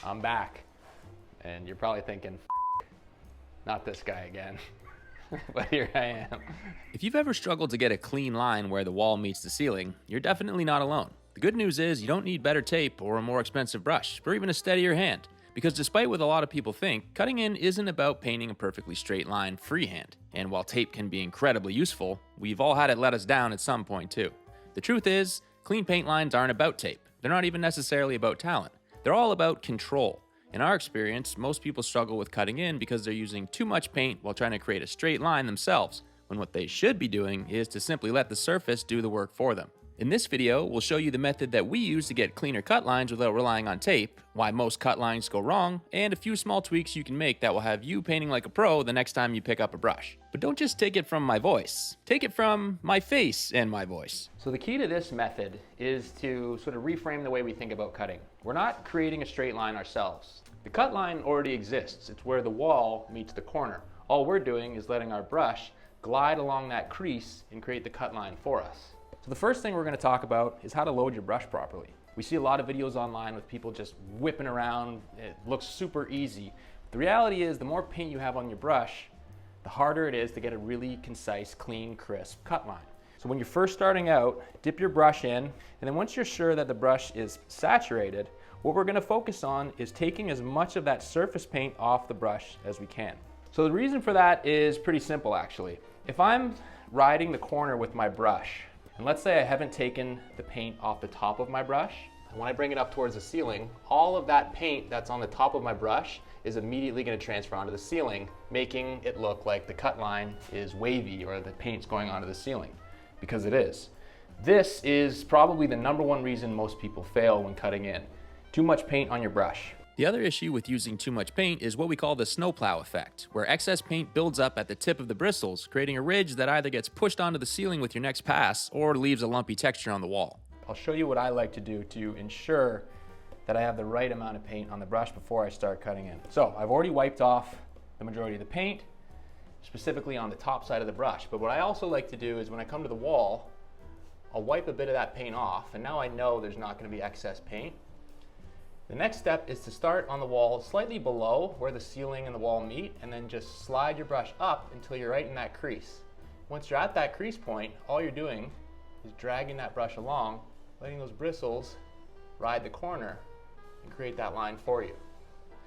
I'm back. And you're probably thinking, not this guy again. But here I am. If you've ever struggled to get a clean line where the wall meets the ceiling, you're definitely not alone. The good news is you don't need better tape or a more expensive brush, or even a steadier hand. Because despite what a lot of people think, cutting in isn't about painting a perfectly straight line freehand. And while tape can be incredibly useful, we've all had it let us down at some point too. The truth is, clean paint lines aren't about tape. They're not even necessarily about talent. They're all about control. In our experience, most people struggle with cutting in because they're using too much paint while trying to create a straight line themselves, when what they should be doing is to simply let the surface do the work for them. In this video, we'll show you the method that we use to get cleaner cut lines without relying on tape, why most cut lines go wrong, and a few small tweaks you can make that will have you painting like a pro the next time you pick up a brush. But don't just take it from my voice. Take it from my face and my voice. So the key to this method is to sort of reframe the way we think about cutting. We're not creating a straight line ourselves. The cut line already exists. It's where the wall meets the corner. All we're doing is letting our brush glide along that crease and create the cut line for us. So the first thing we're going to talk about is how to load your brush properly. We see a lot of videos online with people just whipping around. It looks super easy. The reality is the more paint you have on your brush, the harder it is to get a really concise, clean, crisp cut line. So when you're first starting out, dip your brush in, and then once you're sure that the brush is saturated, what we're going to focus on is taking as much of that surface paint off the brush as we can. So the reason for that is pretty simple actually. If I'm riding the corner with my brush, and let's say I haven't taken the paint off the top of my brush, and when I bring it up towards the ceiling, all of that paint that's on the top of my brush is immediately going to transfer onto the ceiling, making it look like the cut line is wavy or the paint's going onto the ceiling, because it is. This is probably the #1 reason most people fail when cutting in. Too much paint on your brush. The other issue with using too much paint is what we call the snowplow effect, where excess paint builds up at the tip of the bristles, creating a ridge that either gets pushed onto the ceiling with your next pass or leaves a lumpy texture on the wall. I'll show you what I like to do to ensure that I have the right amount of paint on the brush before I start cutting in. So I've already wiped off the majority of the paint, specifically on the top side of the brush. But what I also like to do is when I come to the wall, I'll wipe a bit of that paint off, and now I know there's not going to be excess paint. The next step is to start on the wall slightly below where the ceiling and the wall meet, and then just slide your brush up until you're right in that crease. Once you're at that crease point, all you're doing is dragging that brush along, letting those bristles ride the corner and create that line for you.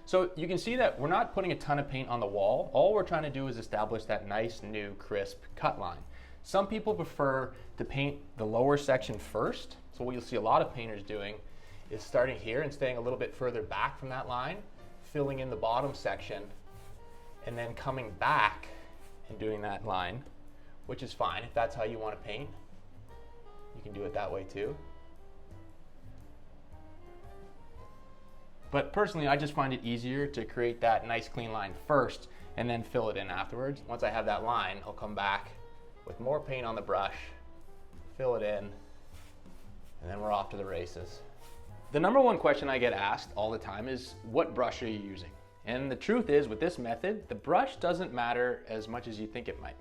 So you can see that we're not putting a ton of paint on the wall. All we're trying to do is establish that nice, new, crisp cut line. Some people prefer to paint the lower section first. So what you'll see a lot of painters doing is starting here and staying a little bit further back from that line, filling in the bottom section, and then coming back and doing that line, which is fine. If that's how you want to paint, you can do it that way too. But personally, I just find it easier to create that nice clean line first and then fill it in afterwards. Once I have that line, I'll come back with more paint on the brush, fill it in, and then we're off to the races. The #1 question I get asked all the time is, what brush are you using? And the truth is, with this method, the brush doesn't matter as much as you think it might.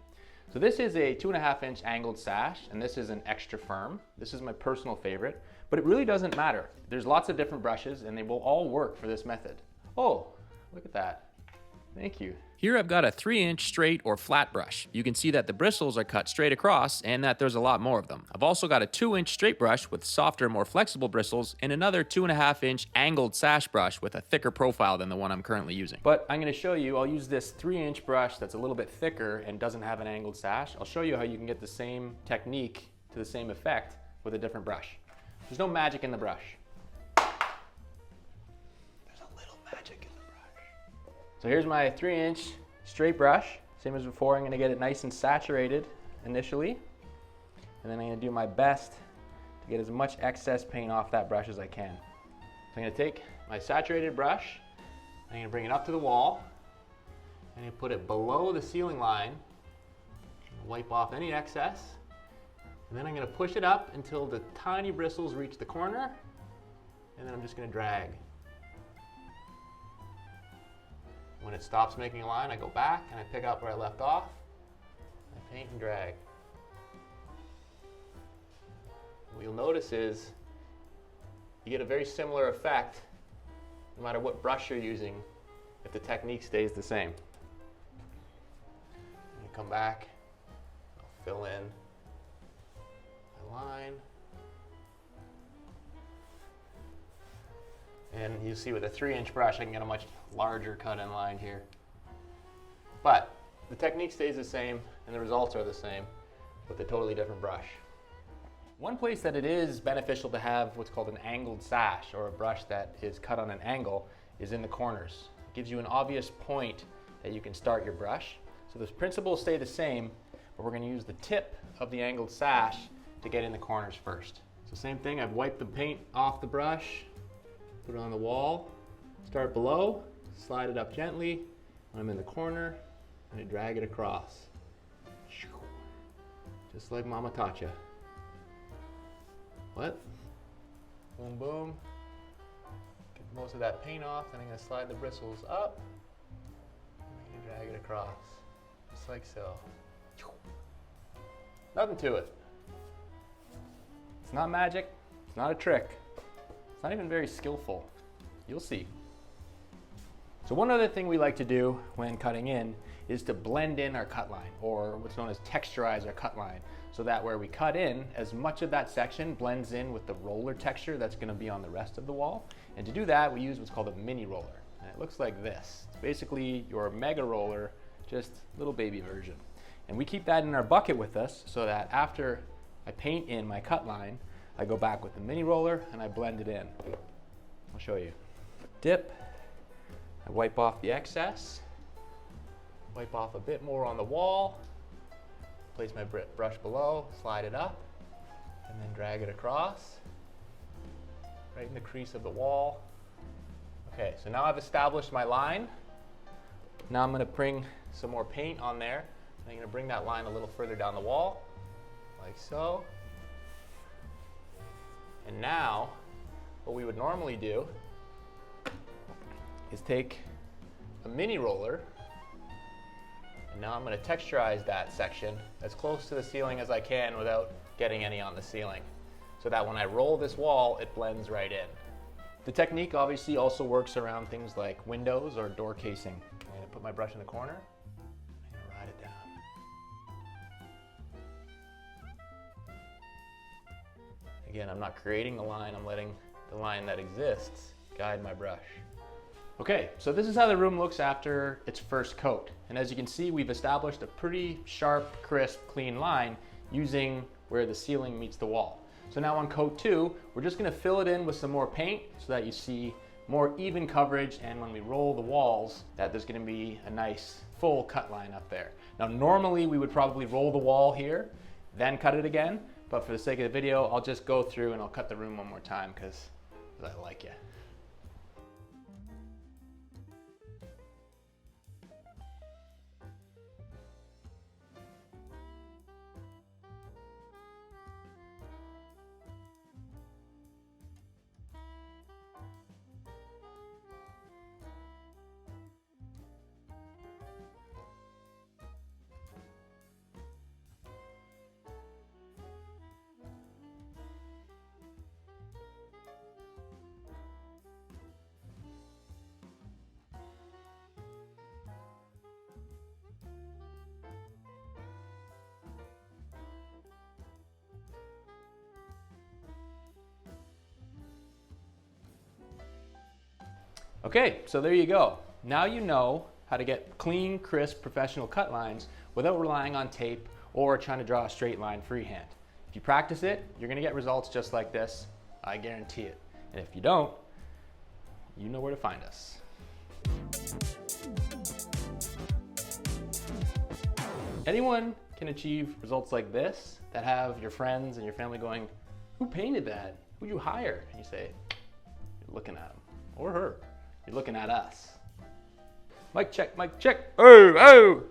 So this is a 2.5-inch angled sash, and this is an extra firm. This is my personal favorite, but it really doesn't matter. There's lots of different brushes, and they will all work for this method. Oh, look at that. Thank you. Here I've got a 3-inch straight or flat brush. You can see that the bristles are cut straight across and that there's a lot more of them. I've also got a 2-inch straight brush with softer, more flexible bristles and another 2.5-inch angled sash brush with a thicker profile than the one I'm currently using. But I'm going to show you, I'll use this 3-inch brush that's a little bit thicker and doesn't have an angled sash. I'll show you how you can get the same technique to the same effect with a different brush. There's no magic in the brush. So here's my 3-inch straight brush, same as before. I'm going to get it nice and saturated initially, and then I'm going to do my best to get as much excess paint off that brush as I can. So I'm going to take my saturated brush, I'm going to bring it up to the wall, and I'm going to put it below the ceiling line, wipe off any excess, and then I'm going to push it up until the tiny bristles reach the corner, and then I'm just going to drag. When it stops making a line, I go back and I pick up where I left off. I paint and drag. What you'll notice is you get a very similar effect no matter what brush you're using, if the technique stays the same. You come back, I'll fill in my line. And you see with a 3-inch brush, I can get a much larger cut-in line here. But the technique stays the same and the results are the same with a totally different brush. One place that it is beneficial to have what's called an angled sash, or a brush that is cut on an angle, is in the corners. It gives you an obvious point that you can start your brush. So the principles stay the same, but we're going to use the tip of the angled sash to get in the corners first. So same thing, I've wiped the paint off the brush, put it on the wall, start below, slide it up gently when I'm in the corner, and I drag it across. Just like Mama taught you. What? Boom, boom. Get most of that paint off, then I'm going to slide the bristles up, and drag it across, just like so. Nothing to it. It's not magic, it's not a trick. It's not even very skillful. You'll see. So one other thing we like to do when cutting in is to blend in our cut line, or what's known as texturize our cut line, so that where we cut in, as much of that section blends in with the roller texture that's going to be on the rest of the wall. And to do that, we use what's called a mini roller. And it looks like this. It's basically your mega roller, just a little baby version. And we keep that in our bucket with us so that after I paint in my cut line, I go back with the mini roller and I blend it in. I'll show you. Dip, I wipe off the excess, wipe off a bit more on the wall, place my brush below, slide it up, and then drag it across, right in the crease of the wall. Okay, so now I've established my line. Now I'm going to bring some more paint on there. I'm going to bring that line a little further down the wall, like so. And now, what we would normally do is take a mini roller, and now I'm going to texturize that section as close to the ceiling as I can without getting any on the ceiling, so that when I roll this wall, it blends right in. The technique obviously also works around things like windows or door casing. I'm going to put my brush in the corner, I'm going to ride it down. Again, I'm not creating the line, I'm letting the line that exists guide my brush. Okay, so this is how the room looks after its first coat. And as you can see, we've established a pretty sharp, crisp, clean line using where the ceiling meets the wall. So now on coat 2, we're just going to fill it in with some more paint so that you see more even coverage, and when we roll the walls, that there's going to be a nice full cut line up there. Now normally we would probably roll the wall here, then cut it again, but for the sake of the video, I'll just go through and I'll cut the room one more time because I like you. Okay, so there you go. Now you know how to get clean, crisp, professional cut lines without relying on tape or trying to draw a straight line freehand. If you practice it, you're gonna get results just like this. I guarantee it. And if you don't, you know where to find us. Anyone can achieve results like this that have your friends and your family going, who painted that? Who'd you hire? And you say, you're looking at him or her. You're looking at us. Mic check, mic check. Oh, oh.